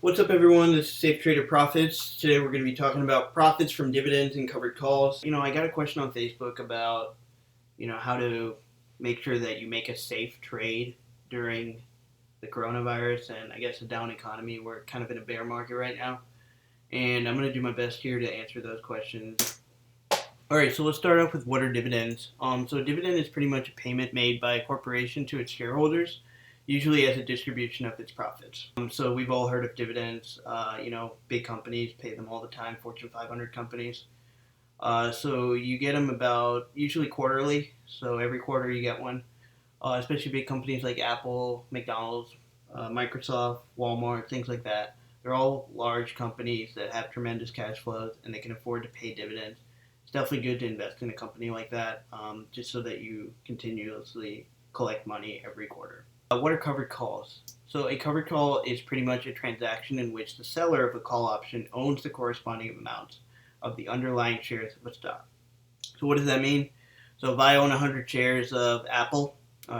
What's up, everyone? This is Safe Trader Profits. Today we're going to be talking about profits from dividends and covered calls. I got a question on Facebook about, how to make sure that you make a safe trade during the coronavirus and I guess a down economy. We're kind of in a bear market right now. And I'm going to do my best here to answer those questions. All right, so let's start off with what are dividends. So a dividend is pretty much a payment made by a corporation to its shareholders, usually as a distribution of its profits. So we've all heard of dividends. Big companies pay them all the time, Fortune 500 companies. So you get them about usually quarterly. So every quarter you get one, especially big companies like Apple, McDonald's, Microsoft, Walmart, things like that. They're all large companies that have tremendous cash flows and they can afford to pay dividends. It's definitely good to invest in a company like that, just so that you continuously collect money every quarter. What are covered calls? So a covered call is pretty much a transaction in which the seller of a call option owns the corresponding amounts of the underlying shares of a stock. So what does that mean? So if I own 100 shares of Apple,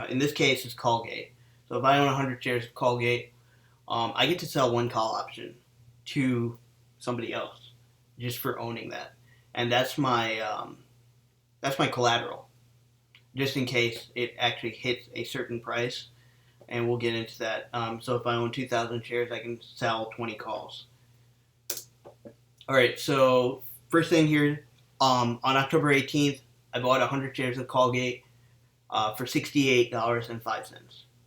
in this case it's Colgate. So if I own 100 shares of Colgate, I get to sell one call option to somebody else just for owning that, and that's my collateral, just in case it actually hits a certain price, and we'll get into that. So if I own 2,000 shares, I can sell 20 calls. All right, so first thing here, on October 18th, I bought 100 shares of Colgate for $68.05.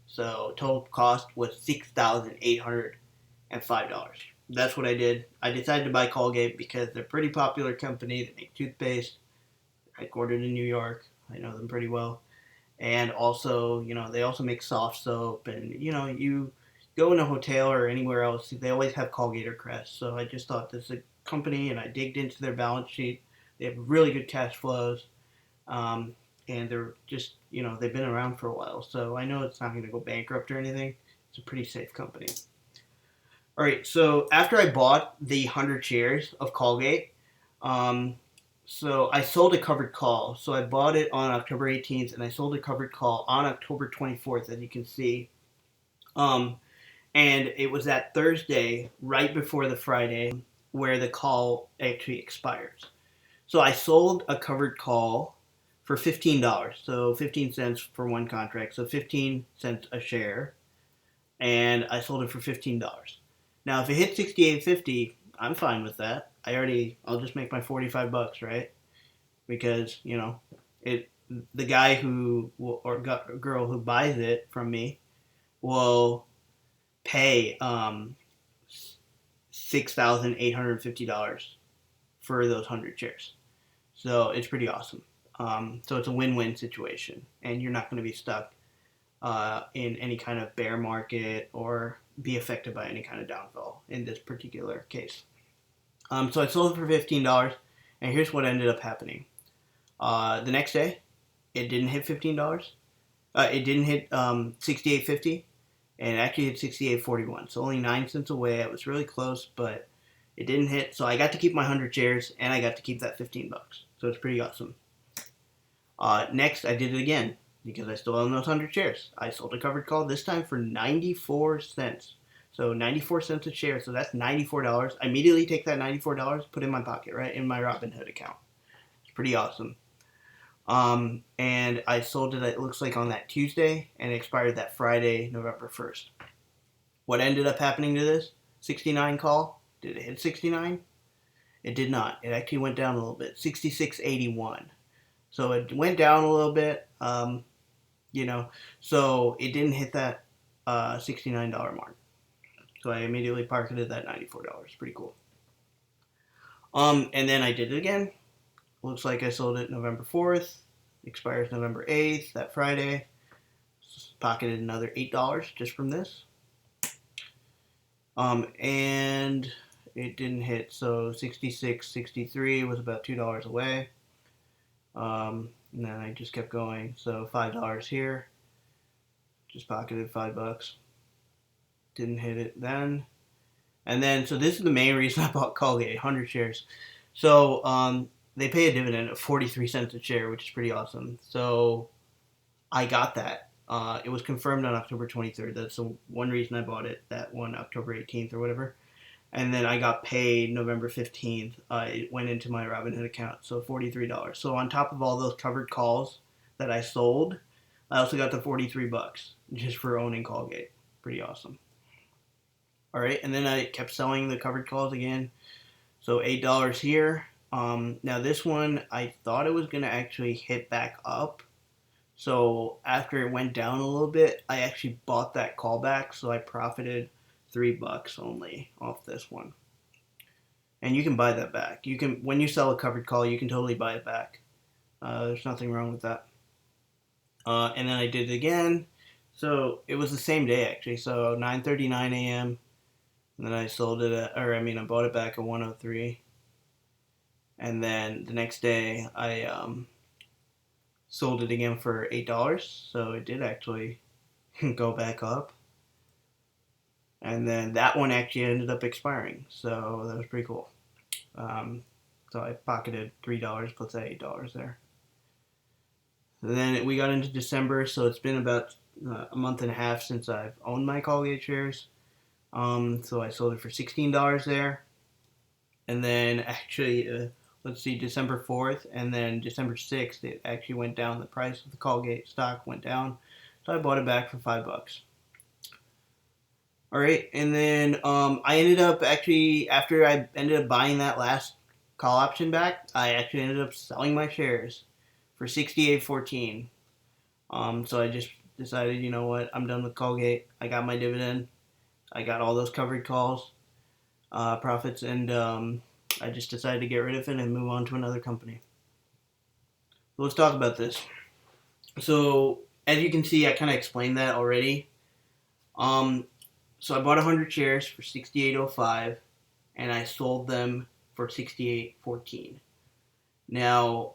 So total cost was $6,805. That's what I did. I decided to buy Colgate because they're a pretty popular company. They make toothpaste, headquartered in New York. I know them pretty well. And also, they also make soft soap. And, you go in a hotel or anywhere else, they always have Colgate or Crest. So I just thought this is a company, and I digged into their balance sheet. They have really good cash flows. And they're just, they've been around for a while. So I know it's not going to go bankrupt or anything. It's a pretty safe company. All right, so after I bought the 100 shares of Colgate, so I sold a covered call. So I bought it on October 18th, and I sold a covered call on October 24th, as you can see. And it was that Thursday, right before the Friday, where the call actually expires. So I sold a covered call for $15, so 15 cents for one contract, so 15 cents a share, and I sold it for $15. Now, if it hit 68.50, I'm fine with that. I'll just make my $45, right? Because, the guy or girl who buys it from me will pay $6,850 for those 100 shares. So it's pretty awesome. So it's a win-win situation, and you're not going to be stuck in any kind of bear market or be affected by any kind of downfall in this particular case. So I sold it for $15, and here's what ended up happening. The next day, it didn't hit $15. It didn't hit $68.50, and it actually hit $68.41. So only 9 cents away. It was really close, but it didn't hit. So I got to keep my 100 shares, and I got to keep that $15. So it's pretty awesome. Next, I did it again because I still own those 100 shares. I sold a covered call, this time for 94 cents. So 94 cents a share, so that's $94. I immediately take that $94, put it in my pocket, right, in my Robinhood account. It's pretty awesome. And I sold it looks like on that Tuesday, and it expired that Friday, November 1st. What ended up happening to this 69 call? Did it hit 69? It did not. It actually went down a little bit, 66.81. So it went down a little bit, so it didn't hit that $69 mark. So I immediately pocketed that $94. Pretty cool. And then I did it again. Looks like I sold it November 4th. Expires November 8th, that Friday. Pocketed another $8 just from this. And it didn't hit, so 66.63 was about $2 away. And then I just kept going. So $5 here. Just pocketed $5. Didn't hit it then. And then, so this is the main reason I bought Colgate, 100 shares. So they pay a dividend of 43 cents a share, which is pretty awesome. So I got that. It was confirmed on October 23rd. That's the one reason I bought it, that one October 18th or whatever. and then I got paid November 15th. It went into my Robinhood account, so $43. So on top of all those covered calls that I sold, I also got the $43 just for owning Colgate. Pretty awesome. All right, and then I kept selling the covered calls again. So $8 here. Now this one, I thought it was gonna actually hit back up. So after it went down a little bit, I actually bought that call back. So I profited $3 only off this one. And you can buy that back. You can, when you sell a covered call, you can totally buy it back. There's nothing wrong with that. And then I did it again. So it was the same day actually. So 9:39 a.m. And then I sold it at, I bought it back at 103. And then the next day I sold it again for $8. So it did actually go back up. And then that one actually ended up expiring. So that was pretty cool. So I pocketed $3 plus that $8 there. And then we got into December, so it's been about a month and a half since I've owned my Colgate shares. So I sold it for $16 there. And then actually, December 4th and then December 6th, it actually went down. The price of the Colgate stock went down. So I bought it back for $5. All right, and then I ended up actually, after I ended up buying that last call option back, I actually ended up selling my shares for $68.14. So I just decided, you know what, I'm done with Colgate. I got my dividend. I got all those covered calls, profits, and I just decided to get rid of it and move on to another company. So let's talk about this. So as you can see, I kind of explained that already. So I bought 100 shares for $68.05, and I sold them for $68.14. Now,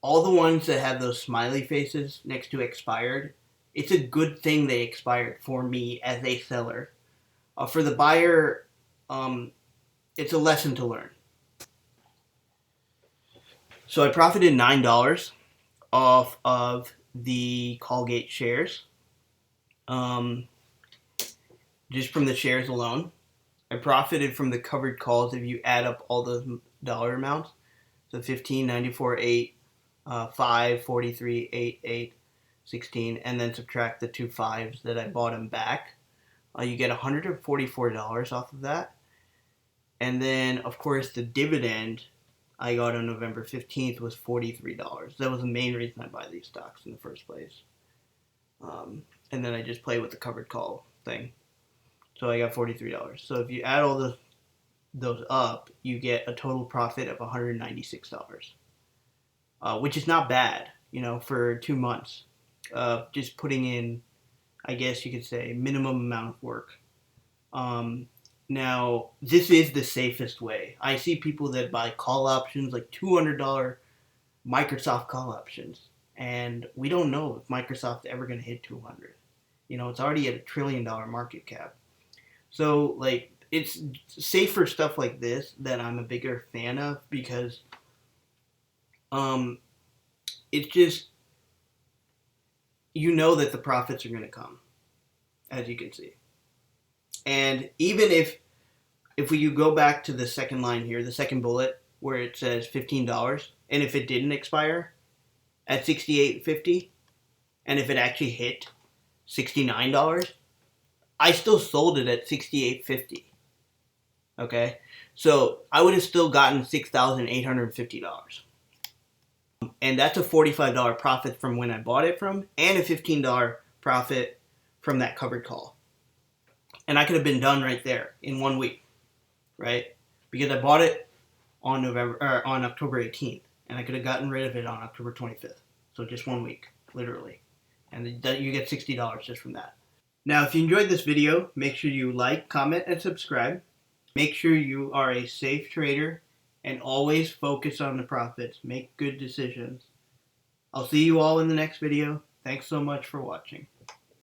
all the ones that have those smiley faces next to expired, it's a good thing they expired for me as a seller. For the buyer, it's a lesson to learn. So I profited $9 off of the Colgate shares. Just from the shares alone. I profited from the covered calls if you add up all those dollar amounts. So 15, 94, 8, 5, 43, 8, 8, 16, and then subtract the 2 5s that I bought them back. You get $144 off of that. And then, of course, the dividend I got on November 15th was $43. That was the main reason I buy these stocks in the first place. And then I just play with the covered call thing. So I got $43. So if you add all those up, you get a total profit of $196, which is not bad, for 2 months. Just putting in, I guess you could say, minimum amount of work. Now, this is the safest way. I see people that buy call options, like $200 Microsoft call options, and we don't know if Microsoft's ever going to hit 200. It's already at $1 trillion market cap. So, it's safer stuff like this that I'm a bigger fan of because it's just, that the profits are going to come, as you can see. And even if we go back to the second line here, the second bullet, where it says $15, and if it didn't expire at $68.50, and if it actually hit $69, I still sold it at $68.50. Okay? So I would have still gotten $6,850. And that's a $45 profit from when I bought it from, and a $15 profit from that covered call. And I could have been done right there in 1 week, right? Because I bought it on October 18th, and I could have gotten rid of it on October 25th. So just 1 week, literally. And you get $60 just from that. Now, if you enjoyed this video, make sure you like, comment, and subscribe. Make sure you are a safe trader and always focus on the profits. Make good decisions. I'll see you all in the next video. Thanks so much for watching.